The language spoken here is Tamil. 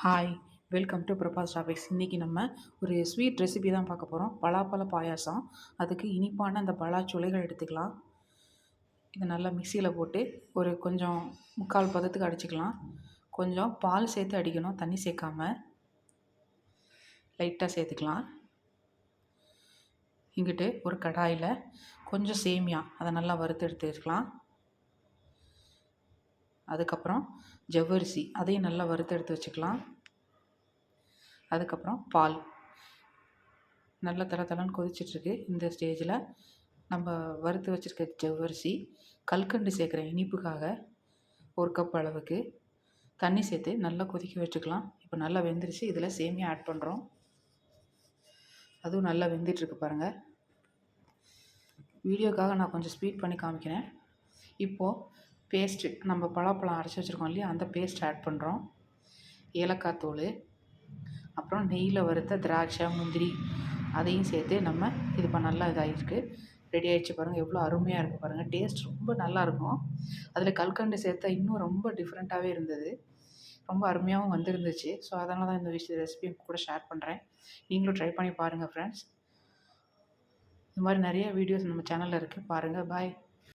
Hi, welcome to PrabhasTopicz. இன்றைக்கி நம்ம ஒரு ஸ்வீட் ரெசிபி தான் பார்க்க போகிறோம். பலாப்பழ பாயாசம். அதுக்கு இனிப்பான அந்த பலாச்சுளைகள் எடுத்துக்கலாம். இதை நல்லா மிக்சியில் போட்டு ஒரு கொஞ்சம் முக்கால் பதத்துக்கு அடிச்சுக்கலாம். கொஞ்சம் பால் சேர்த்து அடிக்கணும், தண்ணி சேர்க்காம லைட்டாக சேர்த்துக்கலாம். இங்கிட்டு ஒரு கடாயில் கொஞ்சம் சேமியா அதை நல்லா வறுத்து எடுத்து வச்சுக்கலாம். அதுக்கப்புறம் ஜவ்வரிசி அதையும் நல்லா வறுத்து எடுத்து வச்சுக்கலாம். அதுக்கப்புறம் பால் நல்லா தளன்னு கொதிச்சிட்ருக்கு. இந்த ஸ்டேஜில் நம்ம வறுத்து வச்சுருக்க ஜவ்வரிசி, கல்கண்டு சேர்க்குறேன் இனிப்புக்காக 1 கப் அளவுக்கு தண்ணி சேர்த்து நல்லா கொதிக்க வச்சுக்கலாம். இப்போ நல்லா வெந்துருச்சு. இதில் சேமியா ஆட் பண்ணுறோம். அதுவும் நல்லா வெந்துட்டுருக்கு பாருங்கள். வீடியோக்காக நான் கொஞ்சம் ஸ்பீட் பண்ணி காமிக்கிறேன். இப்போது பேஸ்ட்டு நம்ம பலாப்பழம் அரைச்சி வச்சுருக்கோம் இல்லையா, அந்த பேஸ்ட் ஆட் பண்ணுறோம். ஏலக்காய் தூள், அப்புறம் நெய்யில் வறுத்த திராட்சை, முந்திரி அதையும் சேர்த்து நம்ம இது இப்போ நல்லா இதாகிருக்கு. ரெடி ஆகிடுச்சு பாருங்கள். எவ்வளோ அருமையாக இருக்குது பாருங்கள். டேஸ்ட் ரொம்ப நல்லாயிருக்கும். அதில் கல்கண்டு சேர்த்தா இன்னும் ரொம்ப டிஃப்ரெண்ட்டாகவே இருந்தது. ரொம்ப அருமையாகவும் வந்துருந்துச்சு. ஸோ அதனால தான் இந்த ரெசிபி கூட ஷேர் பண்ணுறேன். நீங்களும் ட்ரை பண்ணி பாருங்கள் ஃப்ரெண்ட்ஸ். இது மாதிரி நிறைய வீடியோஸ் நம்ம சேனலில் இருக்குது, பாருங்கள். பாய்.